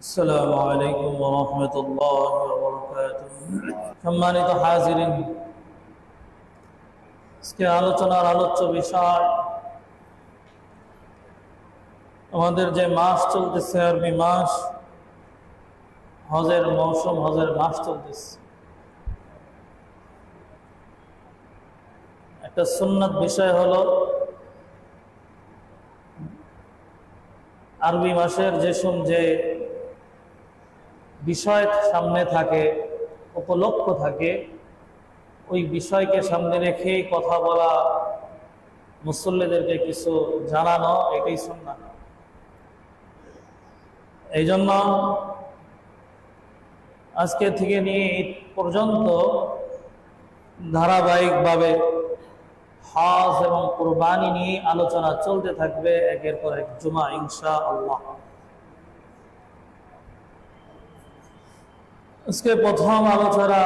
আসসালামু আলাইকুম ওয়া রাহমাতুল্লাহি ওয়া বারাকাতুহু। সম্মানিত হাজিরিন, আজকে আলোচনার আলোচ্য বিষয় আমাদের যে মাস চলতেছে, আরবি মাস, হজের মৌসুম, হজের মাস চলতেছে। একটা সুন্নাত বিষয় হলো আরবি মাসের যে বিষয় সামনে থাকে, উপলক্ষ থাকে, ওই বিষয়কে সামনে রেখে কথা বলা, মুসল্লিদেরকে কিছু জানানো, এটাই সুন্নাত। এই জন্য আজকে থেকে নিয়ে ঈদ পর্যন্ত ধারাবাহিকভাবে হজ এবং কুরবানি নিয়ে আলোচনা চলতে থাকবে, একের পর এক জুমা ইনশাআল্লাহ। আজকে প্রথম আলোচনা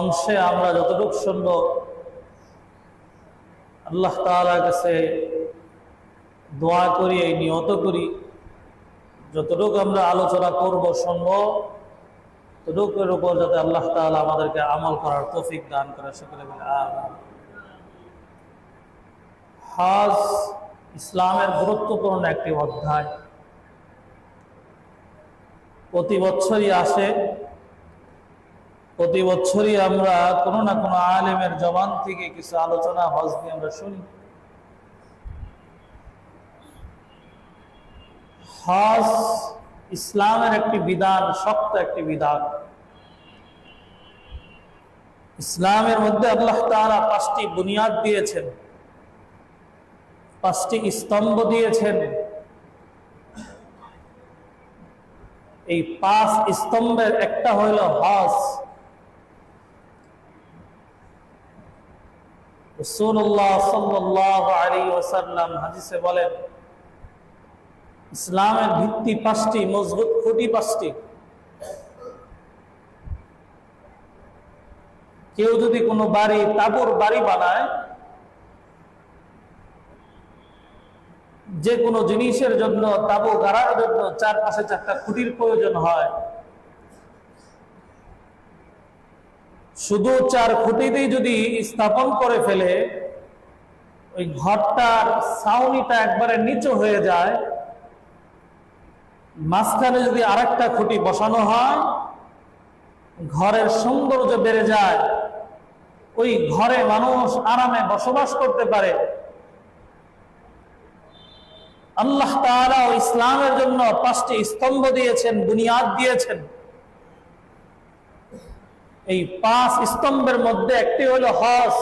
অংশে আমরা যতটুকু শুনব, আল্লাহ তাআলার কাছে দোয়া করি, এই নিয়ত করি, যতটুকু আমরা আলোচনা করব, শুনব, ততটুকুর উপর যাতে আল্লাহ তাআলা আমাদেরকে আমল করার তৌফিক দান করে, সকলে বলে আমিন। হজ ইসলামের গুরুত্বপূর্ণ একটি অধ্যায়, প্রতি বছরই আসে, প্রতি বছরই আমরা কোনো না কোনো আলেমের জবান থেকে কিছু আলোচনা হজ নিয়ে আমরা শুনি। হজ ইসলামের একটি বিধান, শক্ত একটি বিধান। ইসলামের মধ্যে আল্লাহ তাআলা 5টি বুনিয়াদ দিয়েছেন, 5টি স্তম্ভ দিয়েছেন। এই 5 স্তম্ভের একটা হইল হজ। রাসূলুল্লাহ সাল্লাল্লাহু আলাইহি ওয়াসাল্লাম হাদিসে বলেন, ইসলামের ভিত্তি 5টি, মজবুত খুঁটি 5টি। কেউ যদি কোনো বাড়ি, তাঁবুর বাড়ি বানায়, যে কোনো জিনিসের জন্য, তাঁবু গাড়ার জন্য চারপাশে 4টা খুঁটির প্রয়োজন হয়। শুধু 4 খুঁটিতেই যদি স্থাপন করে ফেলে, ওই ঘরটার ছাউনিটা একবারে নিচু হয়ে যায়, মাঝখানে যদি আরেকটা খুঁটি বসানো হয়, ঘরের সৌন্দর্য বেড়ে যায়, ওই ঘরে মানুষ আরামে বসবাস করতে পারে। আল্লাহ তাআলা ইসলামের জন্য 5টি স্তম্ভ দিয়েছেন, বুনিয়াদ দিয়েছেন। এই 5 স্তম্ভের মধ্যে একটি হলো হজ,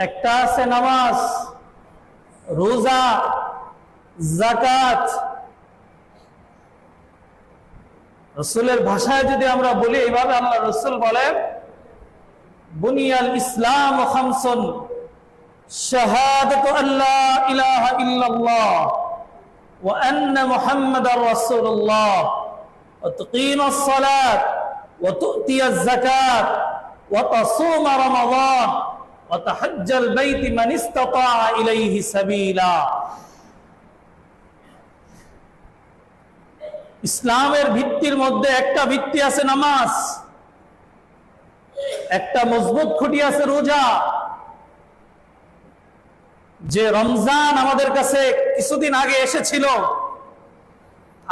একটা আছে নামাজ, রোজা, যাকাত। রাসূলের ভাষায় যদি আমরা বলি, এইভাবে আল্লাহ রাসূল বলেন, বুনিয়াল ইসলাম খামসুন, শাহাদাতু আল্লা ইলাহা ইল্লাল্লাহ ওয়া আন্না মুহাম্মাদার রাসূলুল্লাহ ওয়া তুকিমাস সালাত ওয়া তু'তিয়াজ যাকাত ওয়া তাসুমা রমাদান ওয়া তাহাজ্জাল বাইতি মান ইসতাতা ইলাইহি সাবিলা। ইসলামের ভিত্তির মধ্যে একটা ভিত্তি আছে নামাজ, একটা মজবুত খুঁটি আছে রোজা। যে রমজান আমাদের কাছে কিছুদিন আগে এসেছিল,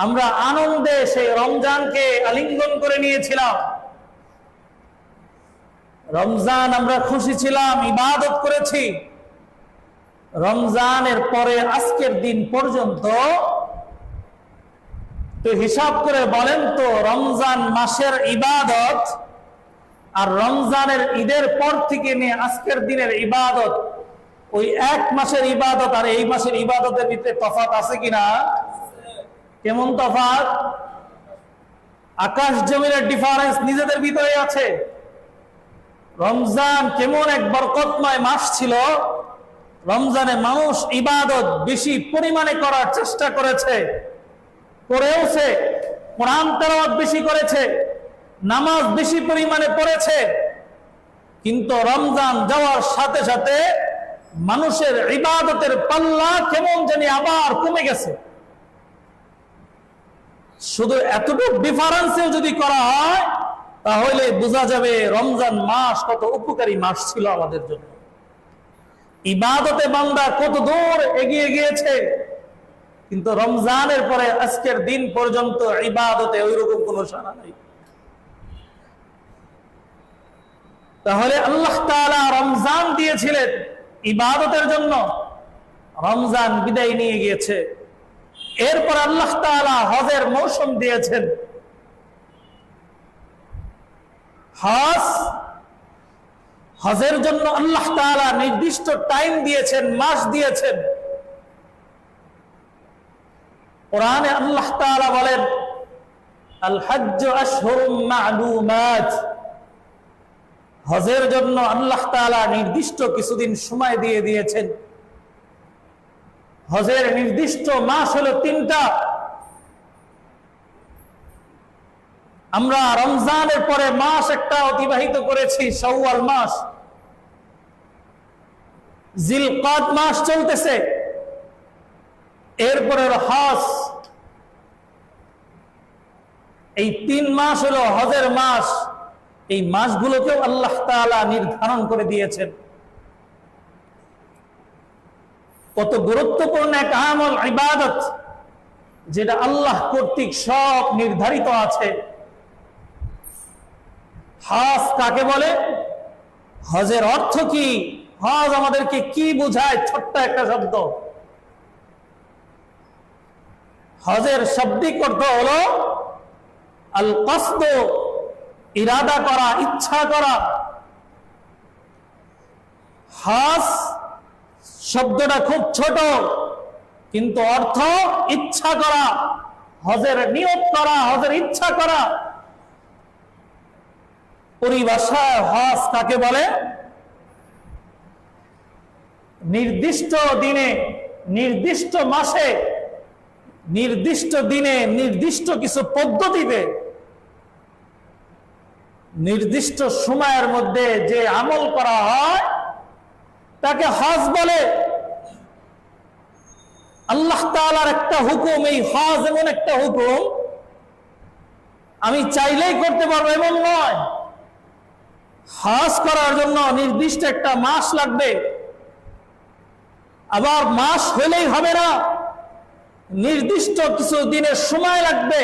আমরা আনন্দে সেই রমজানকে আলিঙ্গন করে নিয়েছিলাম। রমজান আমরা খুশি ছিলাম, ইবাদত করেছি। রমজানের পরে আজকের দিন পর্যন্ত তো হিসাব করে বলেন তো, রমজান মাসের ইবাদত আর রমজানের ঈদের পর থেকে নিয়ে আজকের দিনের ইবাদত, ওই 1 মাসের ইবাদত আর এই মাসের ইবাদতের ভিতরে তফাৎ আছে কিনা? কেমন তফাৎ? আকাশ জমিনের ডিফারেন্স নিজেদের ভিতরে আছে। রমজান কেমন এক বরকতময় মাস ছিল, রমজানে মানুষ ইবাদত বেশি পরিমাণে করার চেষ্টা করেছে, করেওছে। কোরআন তেলাওয়াত বেশি করেছে, নামাজ বেশি পরিমাণে পড়েছে। কিন্তু রমজান যাওয়ার সাথে সাথে মানুষের ইবাদতের পাল্লা কেমন জানি আবার কমে গেছে। শুধু এতটুকু ডিফারেন্সেও যদি করা হয় তাহলে বোঝা যাবে রমজান মাস কত উপকারী মাস ছিল আমাদের জন্য। ইবাদতে বান্দা কত দূর এগিয়ে গিয়েছে, কিন্তু রমজানের পরে আজকের দিন পর্যন্ত ইবাদতে ওইরকম কোনো সাড়া নাই। তাহলে আল্লাহ তাআলা রমজান দিয়েছিলেন ইবাদতের জন্য, রমজান বিদায় নিয়ে গিয়েছে। এরপর আল্লাহ তাআলা হজের মৌসুম দিয়েছেন। হজের জন্য আল্লাহ তাআলা নির্দিষ্ট টাইম দিয়েছেন, মাস দিয়েছেন। কোরআনে আল্লাহ তাআলা বলেন, আল হজ্জু আশহুরুম মা'লুমাত, হজের জন্য আল্লাহ তাআলা নির্দিষ্ট কিছুদিন সময় দিয়ে দিয়েছেন। হজের নির্দিষ্ট মাস হলো 3টা। আমরা রমজানের পরে মাস একটা অতিবাহিত করেছি, শাওয়াল মাস, জিলকদ মাস চলতেছে, এরপরে হজ। এই 3 মাস হলো হজের মাস। এই মাসগুলোকেও আল্লাহ তাআলা নির্ধারণ করে দিয়েছেন। কত গুরুত্বপূর্ণ এক আমল, ইবাদত, যেটা আল্লাহ কর্তৃক সব নির্ধারিত আছে। হজ কাকে বলে? হজের অর্থ কি? হজ আমাদেরকে কি বোঝায়? ছোট্ট একটা শব্দ। হজের শাব্দিক অর্থ হলো আল কসদ, ইরাদা করা, ইচ্ছা করা। হজ শব্দটা খুব ছোট, কিন্তু অর্থ ইচ্ছা করা, হজের নিয়ত করা, হজের ইচ্ছা করা। পরিভাষায় হজ কাকে বলে? নির্দিষ্ট দিনে, নির্দিষ্ট মাসে, নির্দিষ্ট দিনে, নির্দিষ্ট কিছু পদ্ধতিতে, নির্দিষ্ট সময়ের মধ্যে যে আমল করা হয় তাকে হজ বলে। আল্লাহ তাআলার একটা হুকুম, এই হজ এমন একটা হুকুম আমি চাইলেই করতে পারবো এমন নয়। হজ করার জন্য নির্দিষ্ট একটা মাস লাগবে। আবার মাস হলেই হবে না, নির্দিষ্ট কিছু দিনের সময় লাগবে,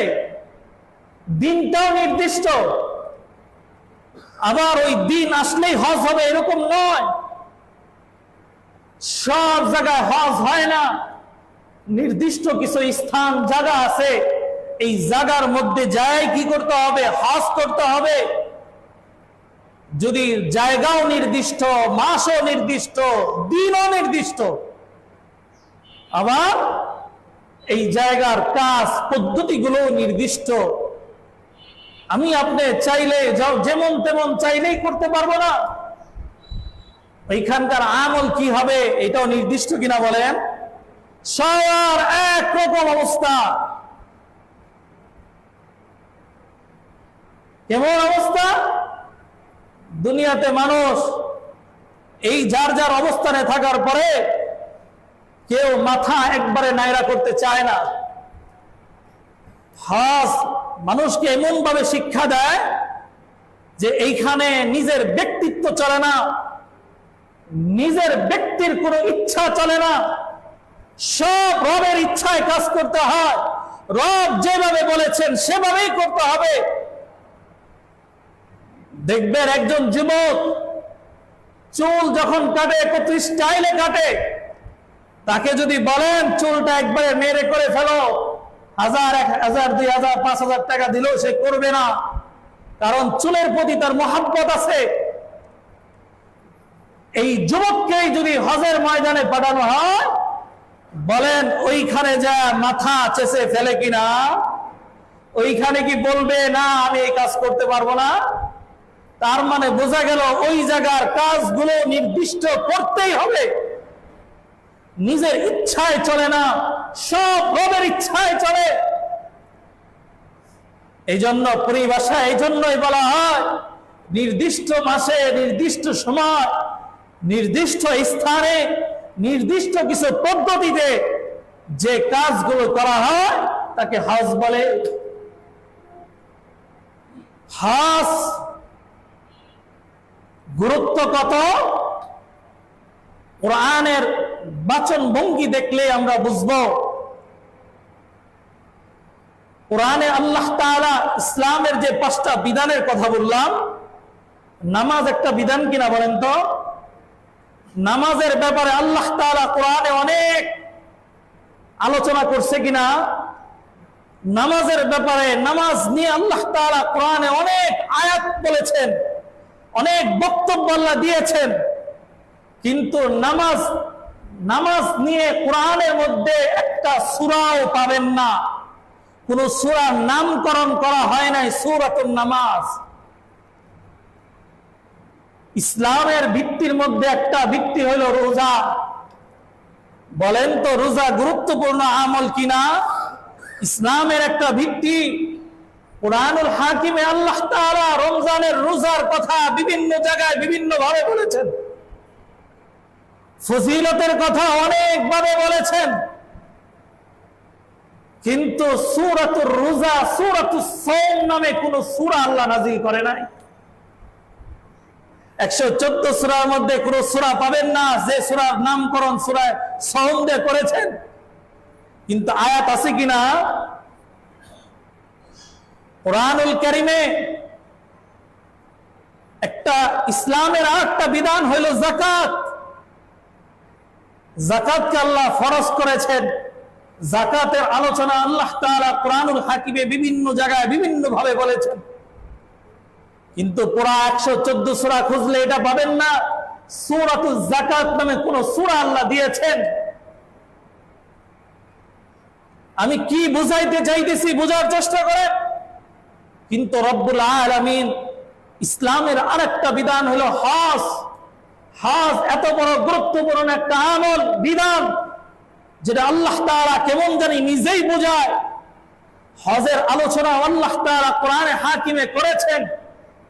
দিনটাও নির্দিষ্ট। আবার ওই দিন আসলেই হজ হবে এরকম নয়। সব জায়গায় হজ হয় না, নির্দিষ্ট কিছু স্থান জায়গা আছে, এই জায়গার মধ্যে যায় কি করতে হবে? হজ করতে হবে। যদি জায়গাও নির্দিষ্ট, মাসও নির্দিষ্ট, দিনও নির্দিষ্ট, আবার এই জায়গার কাজ পদ্ধতিগুলো নির্দিষ্ট। আমি আপনি চাইলে যেমন তেমন চাইলেই করতে পারবো না। ওইখানকার আমল কি হবে এটাও নির্দিষ্ট কিনা বলেন? সবার একরকম অবস্থা। কেমন অবস্থা? দুনিয়াতে মানুষ এই যার যার অবস্থানে থাকার পরে কেউ মাথা একবারে নাইরা করতে চায় না। হজ মানুষকে এমন ভাবে শিক্ষা দেয় যে এইখানে নিজের ব্যক্তিত্ব চলে না, নিজের ব্যক্তির কোনো ইচ্ছা চলে না, সব রবের ইচ্ছায় কাজ করতে হয়। রব যেভাবে বলেছেন সেভাবেই করতে হবে। দেখবেন একজন যুবক চুল যখন কাটে কত স্টাইলে কাটে, তাকে যদি বলেন চুলটা একবারে মেরে করে ফেলো, 1000, 1000, 2000, 5000 টাকা দিলেও সে করবে না, কারণ চুলের প্রতি তার মহাব্বত আছে। এই যুবককেই যদি হজের ময়দানে পাঠানো হয়, বলেন ওইখানে যা মাথা চেষে ফেলে কিনা? ওইখানে কি বলবে না আমি এই কাজ করতে পারবো না? তার মানে বোঝা গেল ওই জায়গার কাজগুলো নির্দিষ্ট করতেই হবে। নিজের ইচ্ছায় চলে না, সব রবের ইচ্ছায় চলে। এই জন্য পরিভাষা এই জন্যই বলা হয় নির্দিষ্ট মাসে, নির্দিষ্ট সময়, নির্দিষ্ট স্থানে নির্দিষ্ট কিছু পদ্ধতিতে যে কাজগুলো করা হয় তাকে হজ বলে। হজ গুরুত্ব কত কোরআনের বাচন ভঙ্গি দেখলে আমরা বুঝবো। কোরআনে আল্লাহ তাআলা ইসলামের যে 5টা বিধানের কথা বললাম, নামাজ একটা বিধান কিনা বলেন তো? নামাজের ব্যাপারে আল্লাহ তাআলা কোরআনে অনেক আলোচনা করছে কিনা? নামাজের ব্যাপারে, নামাজ নিয়ে আল্লাহ তাআলা কোরআনে অনেক আয়াত বলেছেন, অনেক বক্তব্য আল্লাহ দিয়েছেন। কিন্তু নামাজ নিয়ে কোরআনের মধ্যে একটা সূরাও পাবেন না, কোন সূরার নামকরণ করা হয় নাই সূরাতুন নামাজ। ইসলামের ভিত্তির মধ্যে একটা ভিত্তি হলো রোজা। বলেন তো রোজা গুরুত্বপূর্ণ আমল কিনা? ইসলামের একটা ভিত্তি। কুরআনুল হাকিমে আল্লাহ তাআলা রমজানের রোজার কথা বিভিন্ন জায়গায় বিভিন্ন ভাবে বলেছেন, ফজিলতের কথা অনেকভাবে বলেছেন। কিন্তু সূরাতুর রোজা, সূরাতুস সাওম নামে কোন সূরা আল্লাহ নাযিল করে নাই। 114 সূরার মধ্যে কোন সূরা পাবেন না যে সূরার নামকরণ সূরা সাওম দিয়ে করেছেন। কিন্তু আয়াত আছে কিনা? কুরআনুল কারীমে একটা ইসলামের আরেকটা বিধান হলো যাকাত। যাকাতকে আল্লাহ ফরজ করেছেন। যাকাতের আলোচনা আল্লাহ তাআলা কুরআনুল হাকিমে বিভিন্ন জায়গায় বিভিন্ন ভাবে বলেছেন। কিন্তু পুরা 114 সূরা খুঁজলে এটা পাবেন না সূরাতুজ যাকাত নামে কোন সূরা আল্লাহ দিয়েছেন। আমি কি বুঝাইতে চাইতেছি বোঝার চেষ্টা করেন। কিন্তু রব্বুল আলামিন ইসলামের আরেকটা বিধান হলো হজ। হজ এত বড় গুরুত্বপূর্ণ একটা আমল, বিধান, যেটা আল্লাহ তাআলা কেমন জানি নিজেই বোঝায়। হজের আলোচনা আল্লাহ তাআলা কোরআনে হাকিমে করেছেন,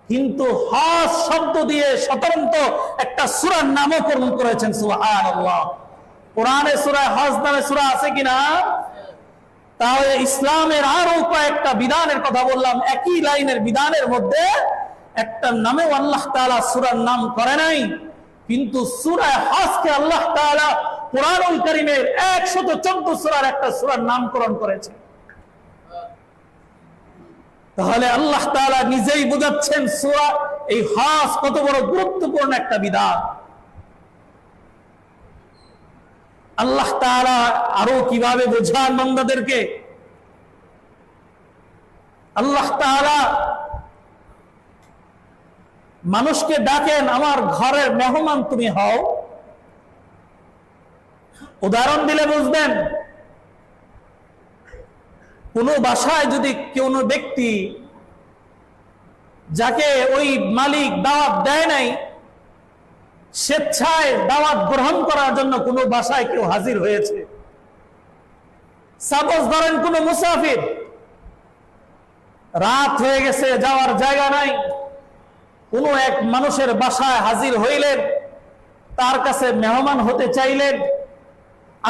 কিন্তু হজ শব্দ দিয়ে স্বতন্ত্র একটা সূরার নামকরণ করেছেন। সুবহানাল্লাহ। কোরআনে সূরা হজ নামে সূরা আছে কিনা? তাহলে ইসলামের আরো কয়েকটা বিধানের কথা বললাম, একই লাইনের বিধানের মধ্যে একটা নামেও আল্লাহ তাআলা সূরার নাম করে নাই, কিন্তু সূরা হজকে আল্লাহ তাআলা কুরআনুল কারীমের 114 সূরার একটা সূরার নামকরণ করেছে। তাহলে আল্লাহ তাআলা নিজেই বোঝাচ্ছেন সূরা এই হজ কত বড় গুরুত্বপূর্ণ একটা বিধান। আল্লাহ তাআলা আরো কিভাবে বোঝান বান্দাদেরকে। আল্লাহ তাআলা মানুষকে ডাকেন, আমার ঘরের মেহমান তুমি হও। উদাহরণ দিলে বুঝবেন। কোন বাসায় যদি কোনো ব্যক্তি যাকে ওই মালিক দাওয়াত দেয় নাই, স্বেচ্ছায় দাওয়াত গ্রহণ করার জন্য কোনো বাসায় কেউ হাজির হয়েছে, সাপোজ ধরেন কোনো মুসাফির, রাত হয়ে গেছে, যাওয়ার জায়গা নাই, কোনো এক মানুষের বাসায় হাজির হইলেন, তার কাছে মেহমান হতে চাইলেন,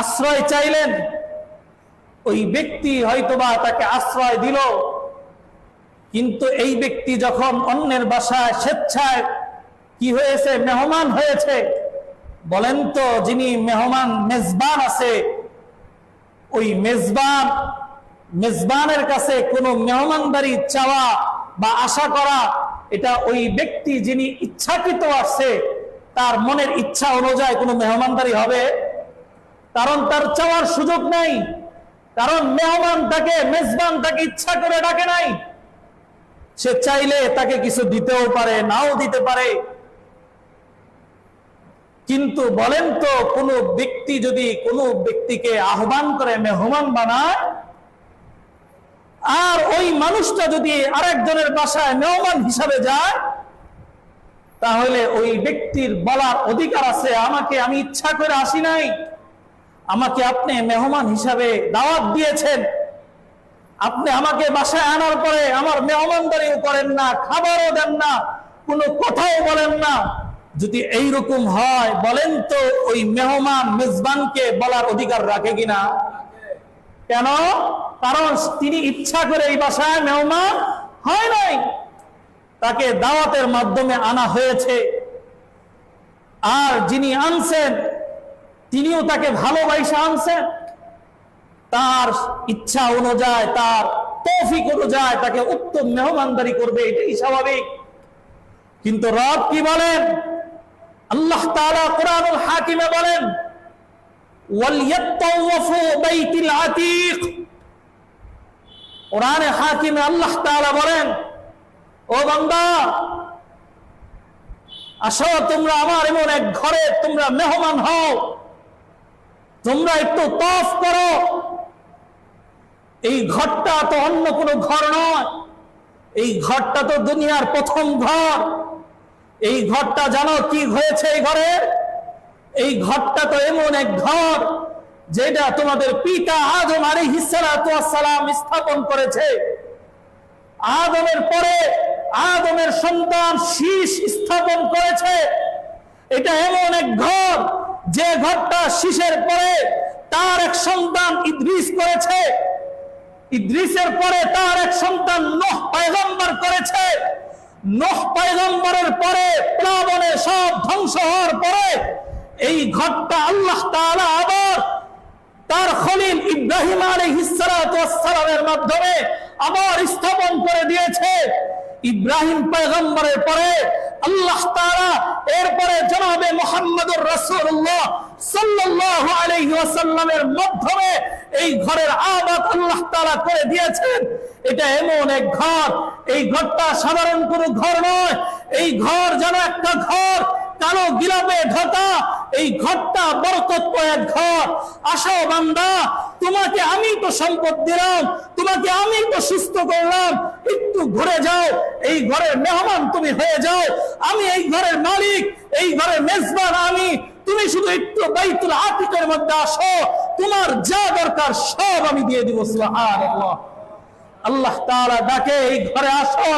আশ্রয় চাইলেন। ওই ব্যক্তি হয়তোবা তাকে আশ্রয় দিল, কিন্তু এই ব্যক্তি যখন অন্যের বাসায় স্বেচ্ছায় কি হয়েছে, মেহমান হয়েছে, বলেন তো যিনি মেহমান মেজবান আছে, ওই মেজবানের কাছে কোনো মেহমানদারি চাওয়া বা আশা করা, এটা ওই ব্যক্তি যিনি ইচ্ছাকৃত আসছে তার মনের ইচ্ছা অনুযায়ী কোনো মেহমানদারি হবে? কারণ তার চাওয়ার সুযোগ নাই, কারণ মেহমান তাকে, মেজবান তাকে ইচ্ছা করে ডাকে নাই। সে চাইলে তাকে কিছু দিতেও পারে, নাও দিতে পারে। কিন্তু বলেন তো কোন ব্যক্তি যদি কোনো ব্যক্তিকে আহ্বান করে মেহমান বানায়, আর ওই মানুষটা যদি আরেকজনের বাসায় মেহমান হিসাবে যায়, তাহলে ওই ব্যক্তির বলার অধিকার আছে, আমি ইচ্ছা করে আসি নাই, আমাকে আপনি মেহমান হিসাবে দাওয়াত দিয়েছেন, আপনি আমাকে বাসায় আনার পরে আমার মেহমানদারিও করেন না, খাবারও দেন না, কোনো কথাও বলেন না, যদি এইরকম হয়, বলেন তো ওই মেহমান মেজবানকে বলার অধিকার রাখে কিনা? কেন? কারণ তিনি ইচ্ছা করে এই বাসায় মেহমান হয় নাই, তাকে দাওয়াতের মাধ্যমে আনা হয়েছে। আর যিনি আনছেন তিনিও তাকে ভালোবাসা আনছেন, তার ইচ্ছা অনুযায়ী, তার তৌফিক অনুযায়ী তাকে উত্তম মেহমানদারি করবে, এটাই স্বাভাবিক। কিন্তু রব কি বলেন? আল্লাহ তাআলা কুরআনুল হাকিমে বলেন, ওয়ালিয়াতাওয়াফু বাইতুল আতীক। কুরআনে হাকিমে আল্লাহ তাআলা বলেন, ও বান্দা, আসো তোমরা আমার এমন এক ঘরে তোমরা মেহমান হও, তোমরা একটু তওয়াফ করো। এই ঘরটা তো অন্য কোনো ঘর নয়, এই ঘরটা তো দুনিয়ার প্রথম ঘর। এই ঘরটা জানো কি হয়েছে? এই ঘরে, এই ঘরটা তো এমন এক ঘর যেটা তোমাদের পিতা আদম আলাইহিস সালাতু ওয়াস সালাম স্থাপন করেছে। আদমের পরে আদমের সন্তান শীষ স্থাপন করেছে। এটা এমন এক ঘর যে ঘরটা শীষের পরে তার এক সন্তান ইদ্রিস করেছে, ইদ্রিসের পরে তার এক সন্তান নূহ পয়গম্বর করেছে, নূহ পয়গম্বরের পরে প্লাবনে সব ধ্বংস হওয়ার পরে এই ঘরটা আল্লাহ তাআলা আবার তার খলিল ইব্রাহিম আলাইহিস সালাতু ওয়াস সালামের মাধ্যমে আবার স্থাপন করে দিয়েছে। ইব্রাহিম পয়গম্বরের পরে আল্লাহ তাআলা এরপরে জনাবে মুহাম্মদুর রাসূলুল্লাহ সাল্লাল্লাহু আলাইহি ওয়াসাল্লামের মাধ্যমে এই ঘরের আবাদ আল্লাহ তাআলা করে দিয়েছেন। এটা এমন এক ঘর, এই ঘরটা সাধারণ কোনো ঘর নয়। এই ঘর যেন একটা ঘর কালো গিলাপে ঢাকা, এই ঘরটা বরকতময় এক ঘর। আসো বান্দা, তোমাকে আমি তো সম্পদ দিলাম, তোমাকে আমি তো সুস্থ করলাম, একটু ঘুরে যাও, এই ঘরের মেহমান তুমি হয়ে যাও। আমি এই ঘরের মালিক, এই ঘরের মেজবান আমি। তুমি শুধু একটু বাইতুল আতিকের মধ্যে আসো, তোমার যা দরকার সব আমি দিয়ে দিব। সুবহানাল্লাহ। আল্লাহ তাআলা ডাকে, এই ঘরে আসো।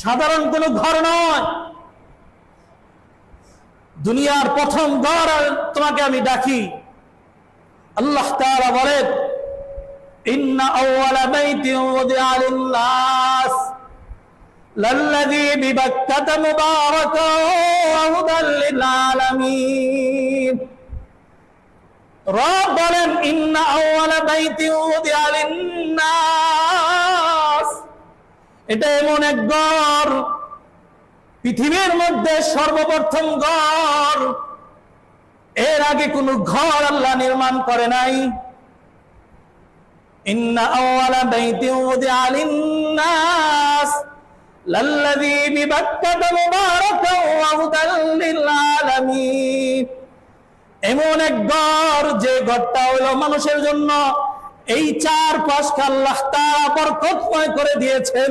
সাধারণ কোনো ঘর নয়, দুনিয়ার প্রথম ঘর তোমাকে আমি ডাকি। আল্লাহ তাআলা বলেন, ইন্না আউওয়ালা বাইতিন উযিআ লিন-নাস লাল্লাযী বিবাক্কাতা মুবারাকান ওয়া হুদাল লিল-আলামিন। রব বলেন, ইন্না আউওয়ালা বাইতিন উযিআ লিন-নাস, এটা এমন এক ঘর, পৃথিবীর মধ্যে সর্বপ্রথম ঘর। এর আগে কোন ঘর আল্লাহ নির্মাণ করে নাই। ইন্না আউওয়ালা বাইতিন উযিআ লিন-নাস লাল্লাযী বিবাক্কাতা মুবারাকান ওয়া হুদাল লিল-আলামিন। এমন এক ঘর যে ঘরটা হলো মানুষের জন্য। এই চারপাশকে আল্লাহ তাআলা বরকতময় করে দিয়েছেন,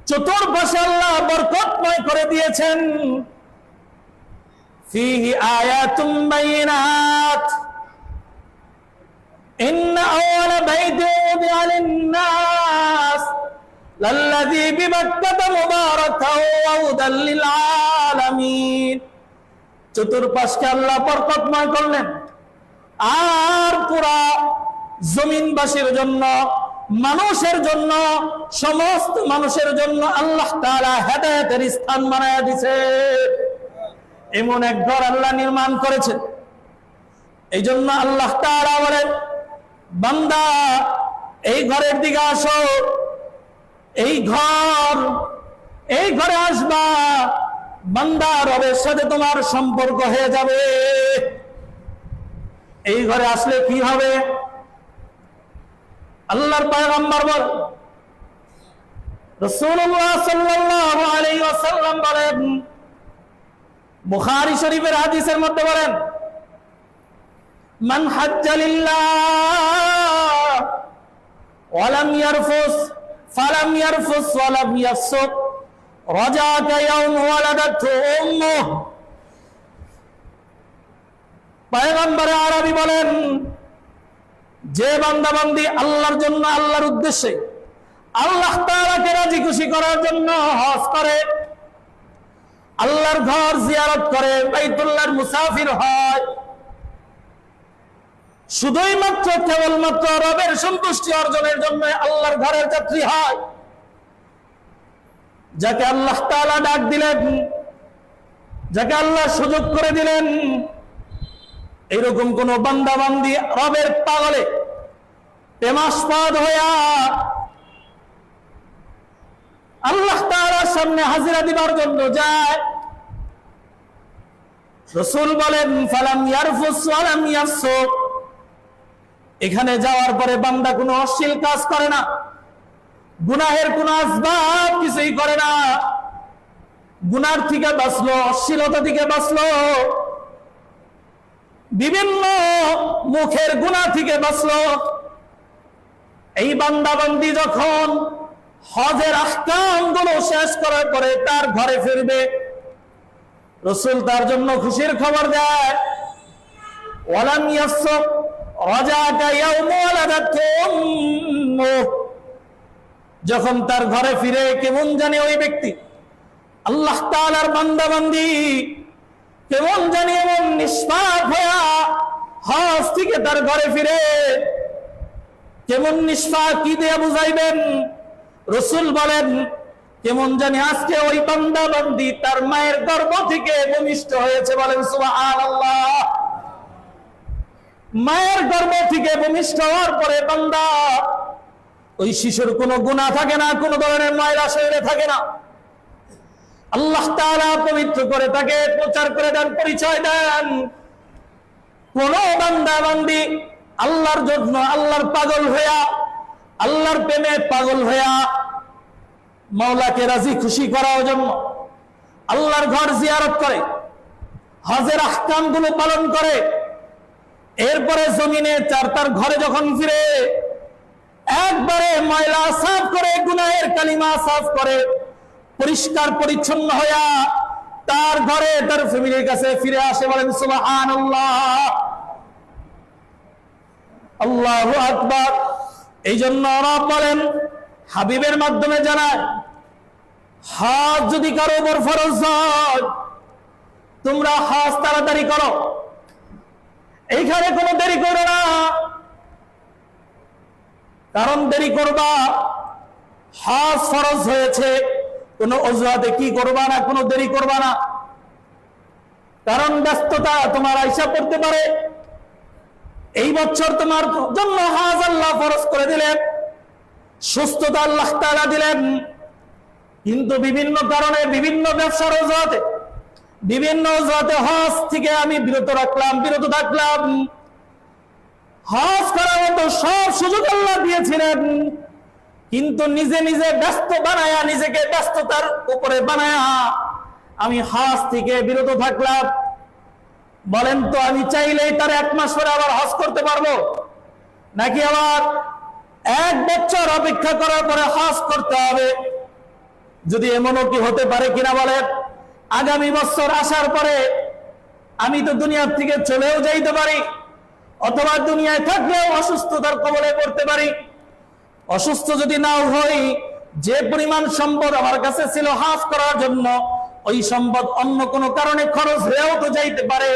চতুর্পাশে আল্লাহ বরকতময় করে দিয়েছেন। ফীহি আয়াতুম বাইয়িনাত ইন্না আউওয়ালা বাইতিন উযিআ লিন-নাস লাল্লাযী বিবাক্কাতা মুবারাকান ওয়া হুদাল লিল-আলামিন। চতুর্পাশকে আল্লাহ বরকতময় করলেন, আর পুরা জমিনবাসীর জন্য, মানুষের জন্য, সমস্ত মানুষের জন্য আল্লাহ তাআলা হেদায়েতের স্থান বানায়া দিয়েছে। এমন এক ঘর আল্লাহ নির্মাণ করেছে। এই জন্য আল্লাহ তাআলা বলেন, বান্দা এই ঘরের দিকে আসো, এই ঘরে আসবা, বান্দা রবের সাথে তোমার সম্পর্ক হয়ে যাবে। এই ঘরে আসলে কি হবে? আল্লাহর পয়গম্বর বলেন, রাসূলুল্লাহ সাল্লাল্লাহু আলাইহি ওয়াসাল্লাম বলেন, বুখারী শরীফের হাদিসের মধ্যে বলেন, মান হাজ্জা লিল্লাহ ওয়া লাম ইয়ারফুস ফালাম ইয়ারফুস ওয়া লাম ইয়াফসুক রাজাকা ইয়াওম ওয়ালাদাতহু উম্মুহ। পয়গম্বর আরবি বলেন, যে বান্দা বান্দি আল্লাহর জন্য, আল্লাহর উদ্দেশ্যে, আল্লাহ তাআলাকে রাজি খুশি করার জন্য হজ করে, আল্লাহর ঘর জিয়ারত করে, বাইতুল্লাহর মুসাফির হয়, শুধুই মাত্র কেবলমাত্র রবের সন্তুষ্টি অর্জনের জন্য আল্লাহর ঘরের যাত্রী হয়, যাকে আল্লাহ তাআলা ডাক দিলেন, যাকে আল্লাহ সুযোগ করে দিলেন, এইরকম কোন বান্দা বান্দি রবের পাগলে প্রেমাস্পদ হইয়া আল্লাহ তাআলার সামনে হাজিরা দিবার জন্য যায়, রাসূল বলেন ফালাম ইয়ারফুস ওয়ালাম ইয়াফসুক, এখানে যাওয়ার পরে বান্দা কোনো অশ্লীল কাজ করে না, গুনাহের কোন আসবাব কিছুই করে না, গুনার থেকে বাঁচলো, অশ্লীলতা থেকে বাঁচলো, বিভিন্ন মুখের গুনাহ থেকে বাঁচলো। এই বান্দা বান্দি যখন হজের আহকাম গুলো শেষ করার পরে তার ঘরে ফিরবে, রাসূল তার জন্য খুশির খবর দেয়, ওয়ালাম ইয়াসুক রাজাকা ইয়াউমা ওয়ালাদাতহু উম্মুহ, যখন তার ঘরে ফিরে কেমন জানে ওই ব্যক্তি আল্লাহ তাআলার বান্দা বান্দি কেমন জানি এমন নিষ্পাপ হইয়া হজ থেকে তার ঘরে ফিরে, কেমন নিষ্পাপ কি দিয়ে বুঝাইবেন? রাসূল বলেন কেমন জানি আজকে ওই বান্দা বান্দি তার মায়ের গর্ভ থেকে ভূমিষ্ঠ হয়েছে, বলেন সুবহানাল্লাহ। মায়ের গর্ভ থেকে ভূমিষ্ঠ হওয়ার পরে বান্দা, ওই শিশুর কোনো গুনাহ থাকে না, কোনো ধরনের ময়লা শরীরে থাকে না, আল্লাহ তাআলা পবিত্র করে তাকে প্রচার করে দেন, পরিচয় দেন। কোন বান্দা বান্দি আল্লাহর জন্য, আল্লাহর পাগল হইয়া, আল্লাহর প্রেমে পাগল হইয়া, মাওলাকে রাজি খুশি করার জন্য আল্লাহর ঘর জিয়ারত করে, হজের আহকাম গুলো পালন করে, এরপরে জমিনে তার ঘরে যখন ফিরে একবারে ময়লা সাফ করে, গুনাহের কালিমা সাফ করে, পরিষ্কার পরিচ্ছন্ন হইয়া তার ঘরে তার ফ্যামিলির কাছে ফিরে আসে, বলেন সুবহানাল্লাহ, আল্লাহু আকবার। এই জন্য রব বলেন হাবিবের মাধ্যমে জানায়, হজ যদি কারো উপর ফরজ হয় তোমরা হজ তাড়াতাড়ি করো, এইখানে কোনো দেরি করো না, কারণ দেরি করবা, হজ ফরজ হয়েছে, কোনো অজুহাতে কি করবা না, কোনো দেরি করবা না, কারণ ব্যস্ততা তোমার আইসা পড়তে পারে। এই বছর তোমার জন্য হজ আল্লাহ ফরজ করে দিলেন, সুস্থতা আল্লাহ তাআলা দিলেন, কিন্তু বিভিন্ন কারণে, বিভিন্ন ব্যবসার অজুহাতে, বিভিন্ন অজুহাতে হজ থেকে আমি বিরত থাকলাম। হজ করার মতো সব সুযোগ আল্লাহ দিয়েছিলেন, কিন্তু নিজে নিজে ব্যস্ত বানায়া, নিজেকে ব্যস্ততার উপরে বানায়া আমি হজ থেকে বিরত থাকলাম। বলেন তো আমি চাইলেই তার 1 মাস পরে আবার হজ করতে পারবো, নাকি আবার 1 বছর অপেক্ষা করার পরে হজ করতে হবে? যদি এমনও কি হতে পারে কিনা বলেন, আগামী বছর আসার পরে আমি তো দুনিয়ার থেকে চলেও যাইতে পারি, অথবা দুনিয়ায় থাকলেও অসুস্থতার কবলে পড়তে পারি। অসুস্থ যদি নাও হই, যে পরিমাণ সম্পদ আমার কাছে ছিল হজ করার জন্য, ওই সম্পদ অন্য কোনো কারণে খরচ হয়েও তো যাইতে পারে।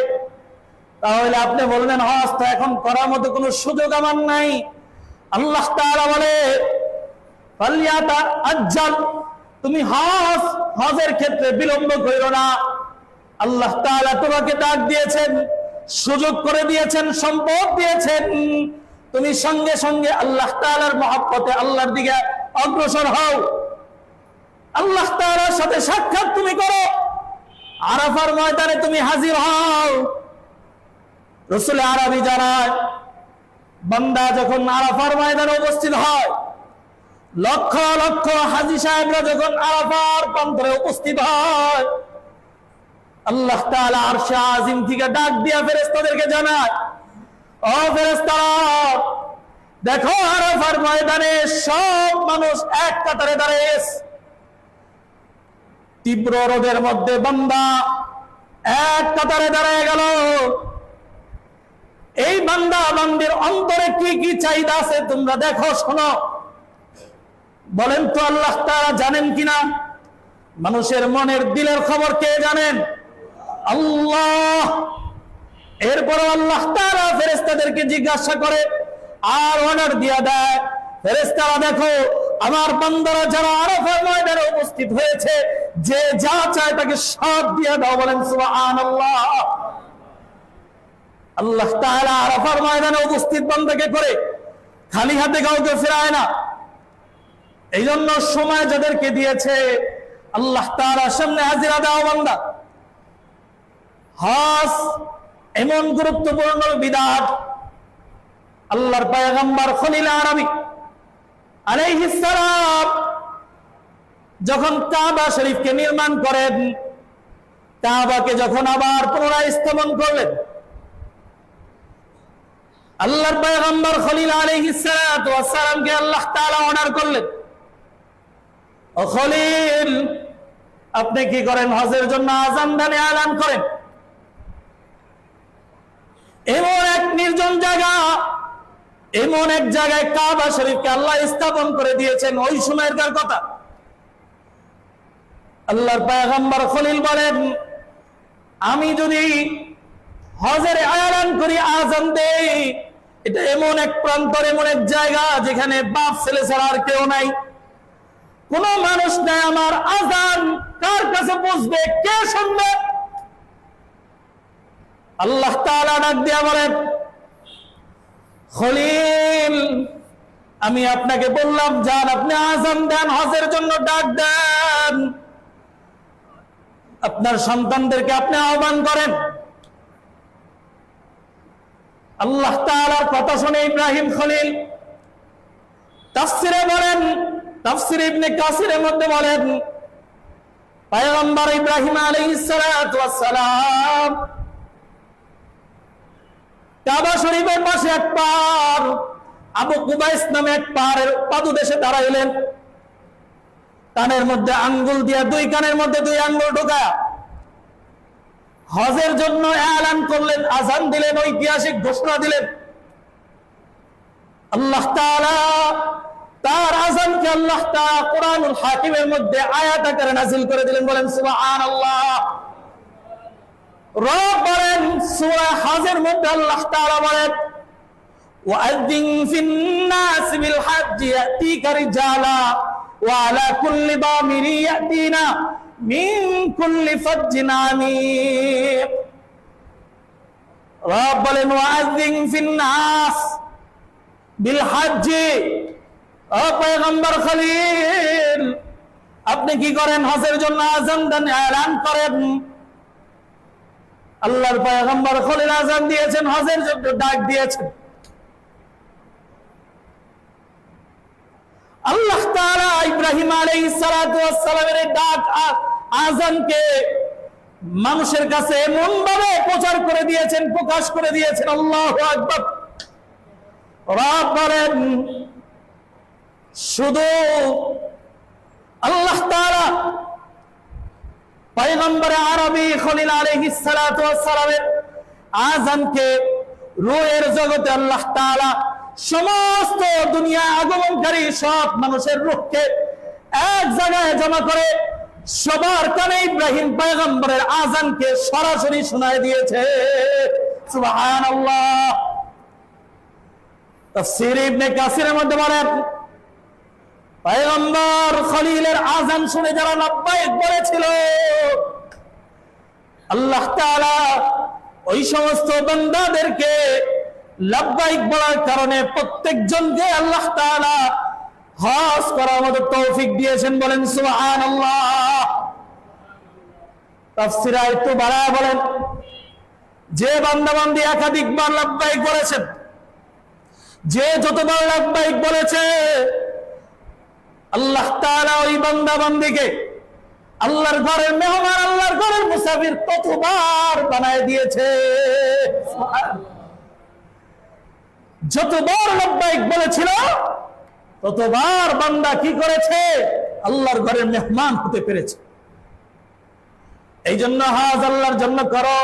তাহলে আপনি বলবেন হজ তো এখন করার মতো কোনো সুযোগ আমার নাই। আল্লাহ তাআলা বলে ফালিয়াতা আজ্জাল, তুমি হজের ক্ষেত্রে বিলম্ব করো না। আল্লাহ তাআলা তোমাকে ডাক দিয়েছেন, সুযোগ করে দিয়েছেন, সম্পদ দিয়েছেন, তুমি সঙ্গে সঙ্গে আল্লাহ তাআলার মহব্বতে আল্লাহর দিকে অগ্রসর হও, আল্লাহ তাআলার সাথে সাক্ষাৎ তুমি করো, আরাফার ময়দানে তুমি হাজির হও। রাসূল আরবি জানায়, বান্দা যখন আরাফার ময়দানে উপস্থিত হয়, লক্ষ লক্ষ হাজী সাহেবরা যখন আরাফার প্রান্তরে উপস্থিত হয়, আল্লাহ তাআলা আরশে আজিম থেকে ডাক দিয়া ফেরেশতাদেরকে জানায়, ও ফেরেশতারা দেখো আরাফার ময়দানে সব মানুষ এক কাতারে দাঁড়িয়ে আছে, তীব্র রোদের মধ্যে বান্দা এক কাতারে দাঁড়িয়ে গেল। এই বান্দা বান্দির অন্তরে কি কি চাহিদা আছে তোমরা দেখো, শোনো। বলেন তো আল্লাহ তাআলা জানেন কিনা? মানুষের মনের দিলের খবর কে জানেন? আল্লাহ। এরপর আল্লাহ তাআলা ফেরেশতাদেরকে জিজ্ঞাসা করে আর অর্ডার দিয়ে দেয়, ফেরেশতারা দেখো আমার বান্দারা যারা আরাফার ময়দানে উপস্থিত হয়েছে, যে যা চায় তাকে সব দিয়ে দাও। বলেন সুবহানাল্লাহ। আল্লাহ তাআলা আরাফার ময়দানে উপস্থিত বান্দাকে করে খালি হাতে কাউকে ফেরায় না। এই জন্য সময় যাদেরকে দিয়েছে আল্লাহ তাআলার সামনে হাজিরা দাও বান্দা। হজ এমন গুরুত্বপূর্ণ বিধান, আল্লাহর পয়গম্বর খলিল আরবি আলাইহিস সালাম যখন কাবা শরীফকে নির্মাণ করেন, কাবাকে যখন আবার পুনরায় স্থাপন করলেন, আল্লাহর পয়গম্বর খলিল আলাইহিস সালামকে আল্লাহ তাআলা অর্ডার করলেন, ও খলিল আপনি কি করেন? হজের জন্য আযান দেন, এলান করেন। এমন এক নির্জন জায়গা, এমন এক জায়গায় কাবা শরীফকে আল্লাহ স্থাপন করে দিয়েছেন। ওই সময়কার কথা আল্লাহর পয়গম্বর খলিল বলেন, আমি যদি হজের এলান করি, আযান দেই, এটা এমন এক প্রান্তর, এমন এক জায়গা যেখানে বাপ ছেলে ছাড়া আর কেউ নাই, কোন মানুষ নাই। আমার আযান কার কাছে পৌঁছবে? কে শুনবে? আল্লাহ তাআলা ডাক দিয়া বলেন, খলিল আমি আপনাকে বললাম যান আপনি আযান দেন, হজের জন্য ডাক দেন, আপনার সন্তানদেরকে আপনি আহ্বান করেন। আল্লাহ তাআলার কথা শুনে ইব্রাহিম খলিল তাফসিরে বলেন, তাফসির ইবনে কাসিরের মধ্যে বলেন, পয়গম্বর ইব্রাহিম আলাইহিস সালাতু ওয়াস সালাম কাবা শরীফের পাশে এক পার, আবু কুবাইস নামে এক পাহাড়ের পাদদেশে দাঁড়াইলেন। কানের মধ্যে আঙ্গুল দিয়া, দুই কানের মধ্যে দুই আঙ্গুল ঢোকায়া হজের জন্য এলান করলেন, আযান দিলেন, ঐতিহাসিক ঘোষণা দিলেন। আল্লাহ তাআলা তার আযানকে আল্লাহ তাআলা কুরআনুল হাকিমের মধ্যে আয়াত আকারে নাযিল করে দিলেন। বলেন সুবহানাল্লাহ। রব বলেন সূরা হজের মধ্যে আল্লাহ তাআলা বলেন, ওয়াযিন ফিন-নাস বিল হজ্জি ইয়াতিকা রিজালা ওয়া আলা কুল্লি দামিরি ইয়াতিনা মিন কুল্লি ফাজ্জিন আমিক। রব বলেন ওয়াযিন ফিন-নাস বিল হজ্জি, ও পয়গম্বর খলিল আপনি কি করেন? হজের জন্য আযান দেন, এলান করেন। আল্লাহর পয়গম্বর খলিল আযান দিয়েছেন, হজের জন্য ডাক দিয়েছেন। আল্লাহ তাআলা ইব্রাহিম আলাইহিস সালাতু ওয়াস সালামের ডাক আযানকে মানুষের কাছে এমন ভাবে প্রচার করে দিয়েছেন, প্রকাশ করে দিয়েছেন। আল্লাহু আকবার। রব বলেন শুধু আল্লাহ তাআলা পয়গম্বর আরবি খলিল আলাইহিস সালাতু ওয়াস সালামের আযানকে রূহের জগতে আল্লাহ তাআলা সমস্ত দুনিয়া আগমনকারী সব মানুষের রূহকে এক জায়গায় জমা করে সবার কানে ইব্রাহিম পয়গম্বরের আযানকে সরাসরি শোনায় দিয়েছে। সুবহানাল্লাহ। তাফসীর ইবনে কাসিরের মধ্যে বলেন, পয়গম্বর খলিলের আযান শুনে যারা লাব্বাইক বলেছিল, আল্লাহ তাআলা ওই সমস্ত বান্দাদেরকে লাব্বাইক বলার কারণে প্রত্যেকজনকে আল্লাহ তাআলা হজ করার মতো তৌফিক দিয়েছেন। বলেন সুবহানাল্লাহ। তাফসীরে একটু বাড়ায় বলেন, যে বান্দা-বান্দী একাধিকবার লাব্বাইক বলেছেন, যে যতবার লাব্বাইক বলেছে, আল্লাহ তাআলা ওই বান্দা-বান্দীকে আল্লাহর ঘরের মেহমান, আল্লাহর ঘরের মুসাফির ততবার বানায় দিয়েছে। যতবার লাব্বাইক বলেছিল ততবার বান্দা কি করেছে? আল্লাহর ঘরের মেহমান হতে পেরেছে। এই জন্য হজ আল্লাহর জন্য করো,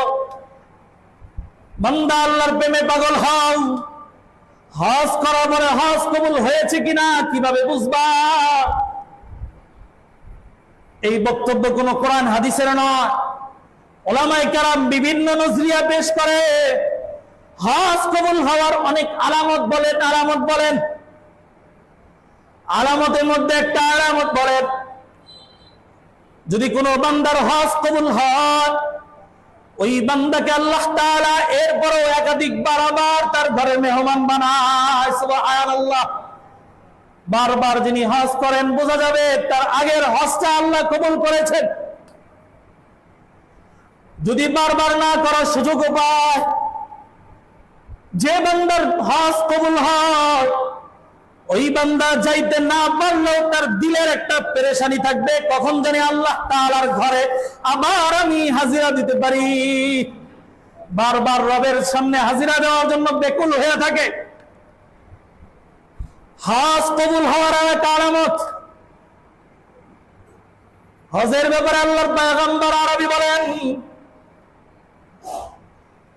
বান্দা আল্লাহর প্রেমে পাগল হও। হজ করার পরে হজ কবুল হয়েছে কিনা কিভাবে বুঝবা? এই বক্তব্য কোনো কোরআন হাদিসের নয়। উলামায়ে কেরাম বিভিন্ন নজরিয়া পেশ করে। হজ কবুল হওয়ার অনেক আলামত বলেন, আলামতের মধ্যে একটা আলামত বলেন, যদি কোনো বান্দার হজ কবুল হয়, ওই বান্দাকে আল্লাহ তাআলা এরপরও একাধিকবার আবার তার ঘরে মেহমান বানায়। সুবহানাল্লাহ। বারবার যিনি হজ করেন, বোঝা যাবে তার আগের হজটা আল্লাহ কবুল করেছেন। যদি বারবার না করার সুযোগ পায়, যে বান্দার হজ কবুল হয়, ওই বান্দা যাইতে না পারলেও তার দিলের একটা পেরেশানি থাকবে, কখন জানি আল্লাহ তাআলার ঘরে আবার আমি হাজিরা দিতে পারি। বারবার রবের সামনে হাজিরা দেওয়ার জন্য বেকুল হয়ে থাকে। হজ কবুল হওয়ার একটা আলামত। হজের ব্যাপারে আল্লাহর পয়গম্বর আরবি বলেন,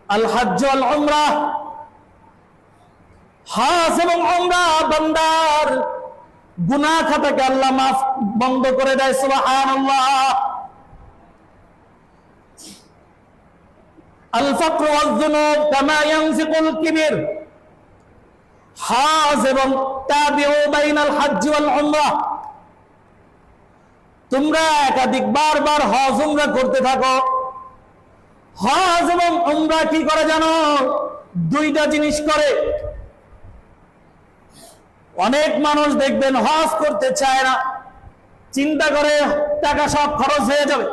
আল হজ্জ ওয়াল উমরাহ, হজ এবং উমরা বান্দার গুনাহ খাতাকে আল্লাহ মাফ বন্ধ করে দেয়। সুবহানাল্লাহ। আল ফাকর ওয়াজ যুনুব কামা ইয়ানফিকুল কিবির, হজ এবং তাবিউ বাইনাল হজ্জ ওয়াল উমরাহ, তোমরা একাধিক বারবার হজ উমরা করতে থাকো। হজ এবং উমরা কি করে জানো? দুইটা জিনিস করে। অনেক মানুষ দেখবেন হজ করতে চায় না, চিন্তা করে টাকা সব খরচ হয়ে যাবে।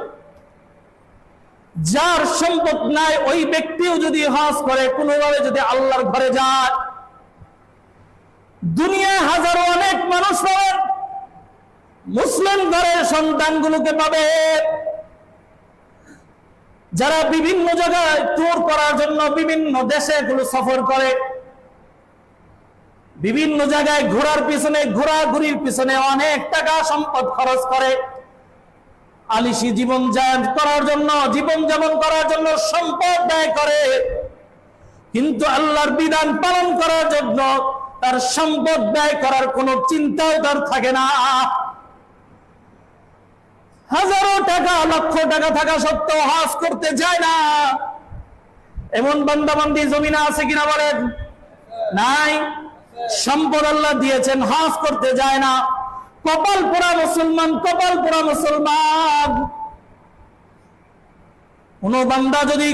যার সম্পদ নাই ওই ব্যক্তিও যদি হজ করে, কোনোভাবে যদি আল্লাহর ঘরে যায়, দুনিয়ায় হাজারো অনেক মানুষ পাবেন, মুসলিম ঘরের সন্তানগুলোকে পাবে, যারা বিভিন্ন জায়গায় ট্যুর করার জন্য বিভিন্ন দেশে এগুলো সফর করে, বিভিন্ন জায়গায় ঘোরাঘুরির পিছনে অনেক টাকা সম্পদ খরচ করে, আলিশি জীবন যাপন করার জন্য সম্পদ ব্যয় করে, কিন্তু আল্লাহর বিধান পালন করার জন্য তার সম্পদ ব্যয় করার কোনো চিন্তাও তার থাকে না। হাজারো টাকা, লক্ষ টাকা থাকা সত্ত্বেও হজ করতে যায় না। এমন বান্দাবান্দি জমিনে আছে কিনা বলেন? নাই। সম্পদ আল্লাহ দিয়েছেন, হজ করতে যায় না। কপাল পোড়া মুসলমান। কোন বান্দা যদি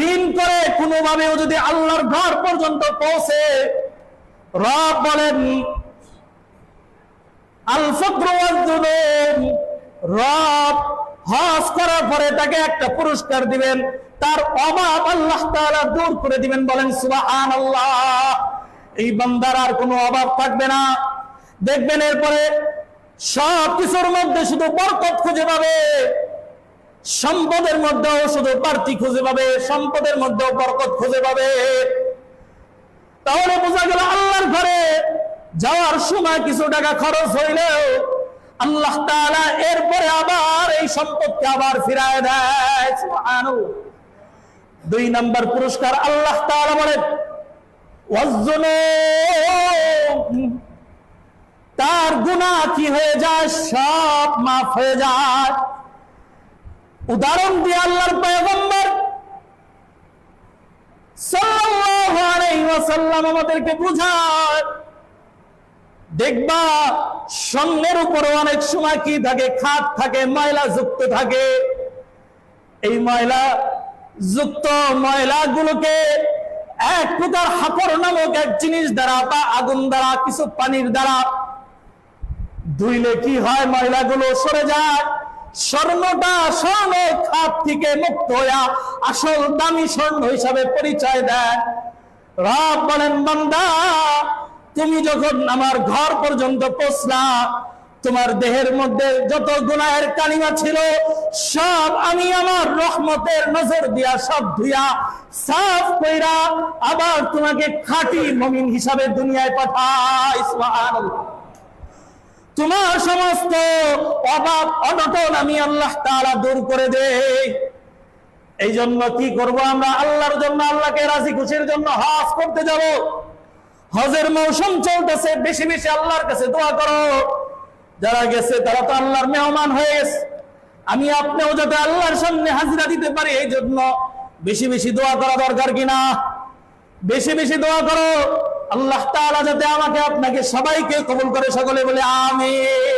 ঋণ করে, কোনোভাবেও যদি আল্লাহর ঘর পর্যন্ত পৌঁছে, রব বলেন আল ফাকর ওয়াজ যুনুব, রব হজ করার পরে তাকে একটা পুরস্কার দিবেন, তার অভাব আল্লাহ তাআলা দূর করে দিবেন। বলেন সুবহানাল্লাহ। এই বান্দার আর কোনো অভাব থাকবে না। দেখবেন এরপরে সব কিছুর মধ্যে শুধু বরকত খুঁজে পাবে, সম্পদের মধ্যেও শুধু বাড়তি খুঁজে পাবে, সম্পদের মধ্যেও বরকত খুঁজে পাবে। তাহলে বোঝা গেল আল্লাহর ঘরে যাওয়ার সময় কিছু টাকা খরচ হইলেও আল্লাহ তাআলা এরপরে আবার এই সম্পদকে আবার ফিরায় দেয়। সুবহানাল্লাহ। 2 নম্বর পুরস্কার আল্লাহ তাআলা বলেন ওয়াজ যুনুব, তার গুনাহ কি হয়ে যায়? সব মাফ হয়ে যায়। উদাহরণ দিয়ে আল্লাহর পয়গম্বর সাল্লাল্লাহু আলাইহি ওয়াসাল্লাম আমাদেরকে বুঝায়, দেখবা স্বর্ণের উপর অনেক সময় কি থাকে? খাদ থাকে, ময়লা যুক্ত থাকে। এই ময়লা যুক্ত ময়লাগুলোকে এক প্রকার হাকর নামক এক জিনিস দ্বারা বা আগুন দ্বারা, কিছু পানির দ্বারা ধুইলে কি হয়? ময়লাগুলো সরে যায়। স্বর্ণটা স্বর্ণ খাদ থেকে মুক্ত হইয়া আসল দামি স্বর্ণ হিসাবে পরিচয় দেয়। রব বলেন বান্দা, তুমি যখন আমার ঘর পর্যন্ত পৌঁছলা, তোমার দেহের মধ্যে যত গুনাহের কালিমা ছিল সব আমি আমার রহমতের নজর দিয়া সব ধুইয়া সাফ কইরা আবার তোমাকে খাঁটি মুমিন হিসাবে দুনিয়ায় পাঠাই। সুবহানাল্লাহ। তোমার সমস্ত অভাব অনটন আমি আল্লাহ তাআলা দূর করে দেই। এই জন্য কি করব আমরা? আল্লাহর জন্য, আল্লাহকে রাজি খুশির জন্য হজ করতে যাব। হজের মৌসুম চলতেছে, বেশি বেশি আল্লাহর কাছে দোয়া করো যারা গেছে তারা তো আল্লাহর মেহমান হয়ে গেছে। আমি আপনিও যাতে আল্লাহর সামনে হাজিরা দিতে পারি, এই জন্য বেশি বেশি দোয়া করা দরকার কিনা? বেশি বেশি দোয়া করো, আল্লাহ তাআলা যাতে আমাকে আপনাকে সবাইকে কবুল করে। সকলে বলে আমিন।